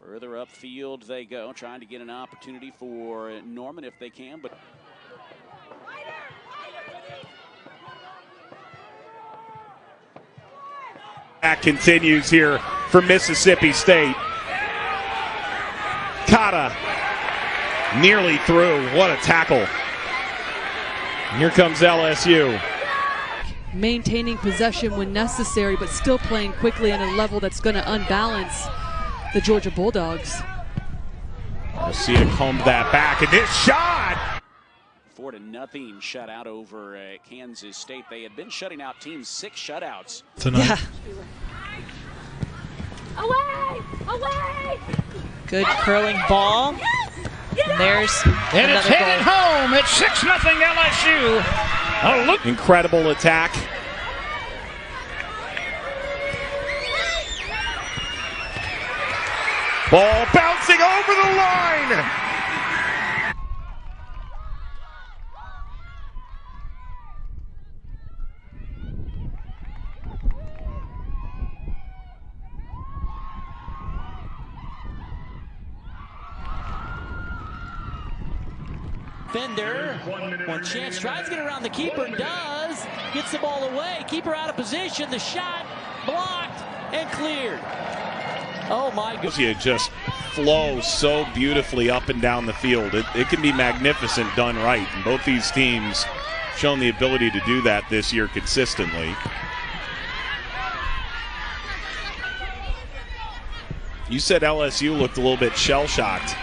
Further upfield they go, trying to get an opportunity for Norman if they can, but that continues here for Mississippi State. Kata nearly through. What a tackle. Here comes LSU. Maintaining possession when necessary, but still playing quickly at a level that's going to unbalance the Georgia Bulldogs. Garcia combed that back, and this shot! 4-0 shutout over Kansas State. They had been shutting out teams 6 shutouts tonight. Yeah. Away! Away! Good curling ball. And there's and it's headed goal. Home. It's 6-0 LSU. Oh, look. Incredible attack. Ball bouncing over the line. Defender, one chance, tries to get around the keeper, and does, gets the ball away, keeper out of position, the shot blocked and cleared. Oh my goodness. It just flows so beautifully up and down the field. It can be magnificent done right, and both these teams shown the ability to do that this year consistently. You said LSU looked a little bit shell-shocked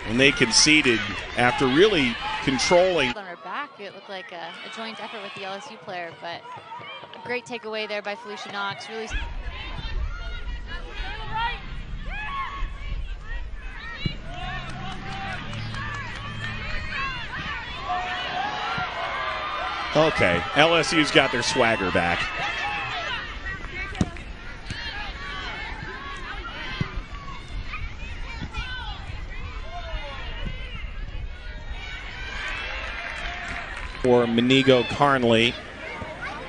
when they conceded after really controlling. On her back, it looked like a joint effort with the LSU player, but a great takeaway there by Felicia Knox. Really. Okay, LSU's got their swagger back. For Menigo Carnley.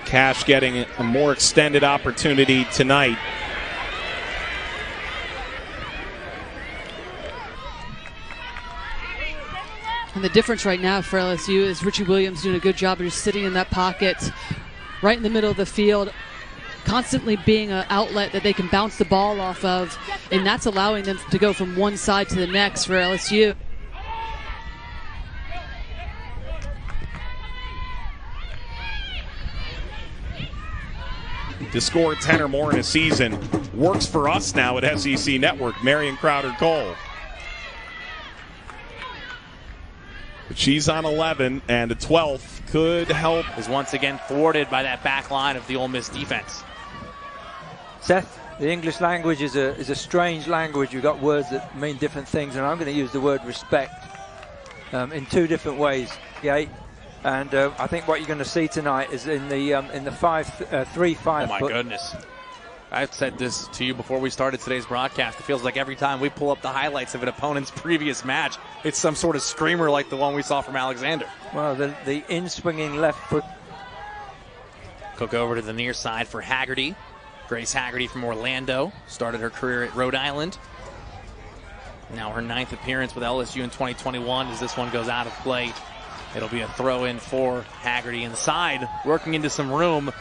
Cash getting a more extended opportunity tonight. And the difference right now for LSU is Richie Williams doing a good job of just sitting in that pocket right in the middle of the field, constantly being an outlet that they can bounce the ball off of, and that's allowing them to go from one side to the next for LSU. To score 10 or more in a season works for us now at SEC Network. Marion Crowder-Cole. But she's on 11, and the 12th could help. Is once again thwarted by that back line of the Ole Miss defense. Seth, the English language is a strange language. You've got words that mean different things, and I'm going to use the word respect in 2 different ways. Okay? And I think what you're going to see tonight is in the 3-5. Oh my goodness! I've said this to you before we started today's broadcast. It feels like every time we pull up the highlights of an opponent's previous match, it's some sort of screamer like the one we saw from Alexander. Well, the in-swinging left foot. Cook over to the near side for Haggerty. Grace Haggerty from Orlando started her career at Rhode Island. Now her 9th appearance with LSU in 2021 as this one goes out of play. It'll be a throw-in for Haggerty inside, working into some room.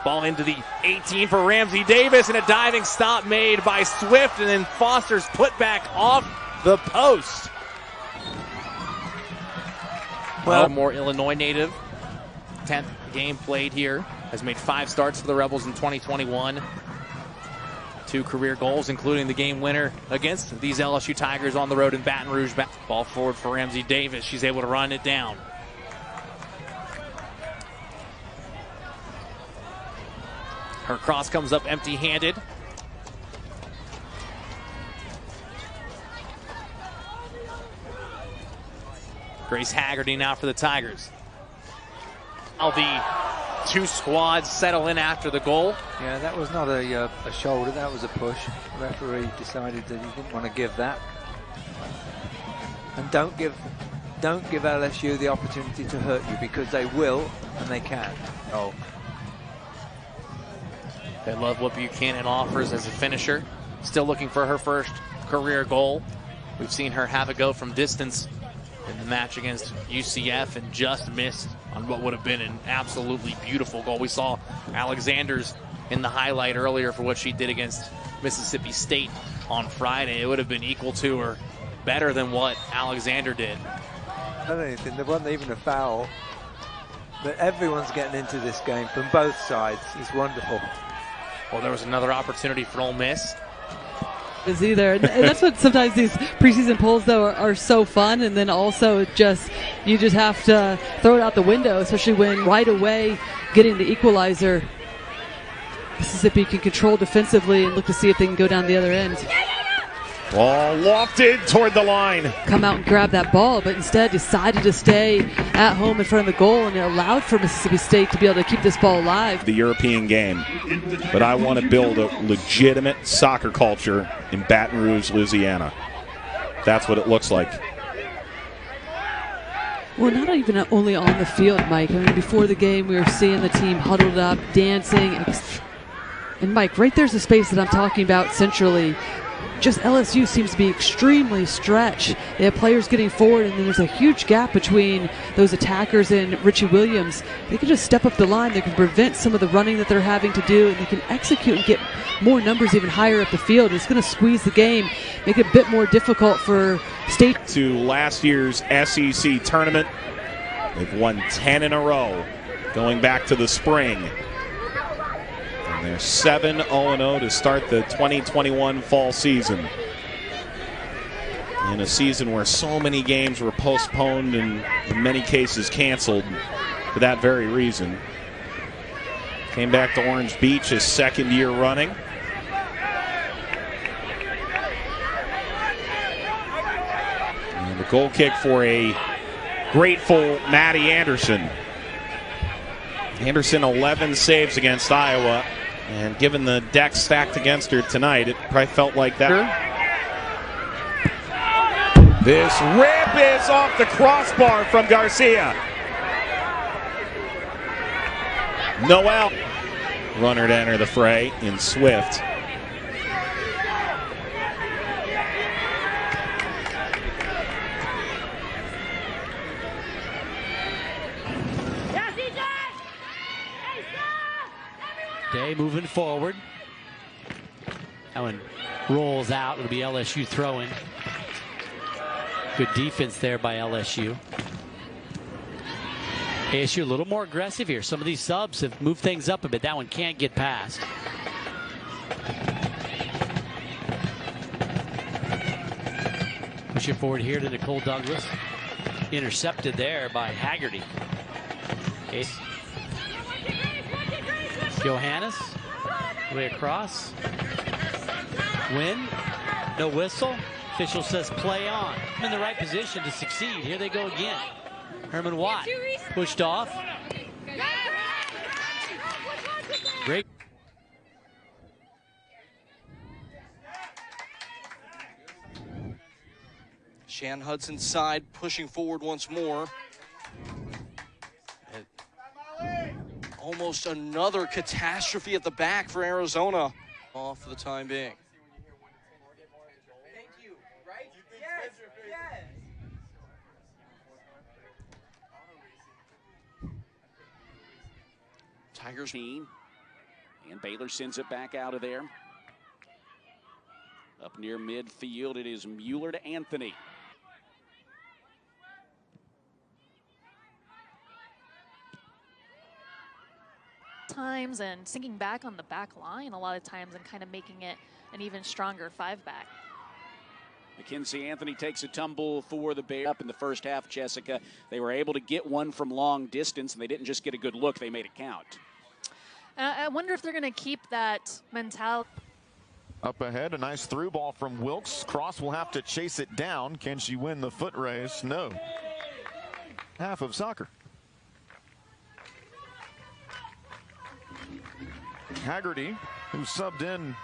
Ball into the 18 for Ramsey Davis, and a diving stop made by Swift, and then Foster's put back off the post. Well, more Illinois native, 10th game played here, has made 5 starts for the Rebels in 2021. 2 career goals, including the game winner against these LSU Tigers on the road in Baton Rouge. Ball forward for Ramsey Davis. She's able to run it down. Her cross comes up empty-handed. Grace Haggerty now for the Tigers. Now the 2 squads settle in after the goal. Yeah, that was not a shoulder, that was a push. The referee decided that he didn't want to give that. And don't give LSU the opportunity to hurt you, because they will and they can. Oh. They love what Buchanan offers as a finisher. Still looking for her first career goal. We've seen her have a go from distance in the match against UCF and just missed on what would have been an absolutely beautiful goal. We saw Alexander's in the highlight earlier for what she did against Mississippi State on Friday. It would have been equal to or better than what Alexander did. Not anything, there wasn't even a foul. But everyone's getting into this game from both sides. It's wonderful. Well, there was another opportunity for Ole Miss. Is either, and that's what sometimes these preseason polls though are so fun, and then also you just have to throw it out the window, especially when right away getting the equalizer, Mississippi can control defensively and look to see if they can go down the other end. Ball lofted toward the line. Come out and grab that ball, but instead decided to stay at home in front of the goal, and it allowed for Mississippi State to be able to keep this ball alive. The European game, but I want to build a legitimate soccer culture in Baton Rouge, Louisiana. That's what it looks like. Well, not even only on the field, Mike. I mean, before the game, we were seeing the team huddled up, dancing. And Mike, right there's the space that I'm talking about centrally. Just LSU seems to be extremely stretched. They have players getting forward, and then there's a huge gap between those attackers and Richie Williams. They can just step up the line. They can prevent some of the running that they're having to do, and they can execute and get more numbers even higher up the field. It's going to squeeze the game, make it a bit more difficult for State. To last year's SEC tournament, they've won 10 in a row going back to the spring. They're 7-0 to start the 2021 fall season. In a season where so many games were postponed and in many cases canceled for that very reason. Came back to Orange Beach his second year running. And the goal kick for a grateful Maddie Anderson. Anderson 11 saves against Iowa. And given the deck stacked against her tonight, it probably felt like that. This rip is off the crossbar from Garcia. Noel. Runner to enter the fray in Swift. Day moving forward. That one rolls out. It'll be LSU throwing. Good defense there by LSU. ASU a little more aggressive here. Some of these subs have moved things up a bit. That one can't get past. Pushing forward here to Nicole Douglas. Intercepted there by Haggerty. Case. Johannes, way across. Win, no whistle. Official says play on. In the right position to succeed. Here they go again. Herman Watt pushed off. Great. Shan Hudson's side pushing forward once more. Almost another catastrophe at the back for Arizona. Off for the time being. Tigers team. And Baylor sends it back out of there. Up near midfield, it is Mueller to Anthony. Times and sinking back on the back line a lot of times and kind of making it an even stronger five-back. Mackenzie Anthony takes a tumble for the Bears up in the first half, Jessica. They were able to get one from long distance, and they didn't just get a good look, they made it count. I wonder if they're going to keep that mentality. Up ahead, a nice through ball from Wilkes. Cross will have to chase it down. Can she win the foot race? No. Half of soccer. Haggerty, who subbed in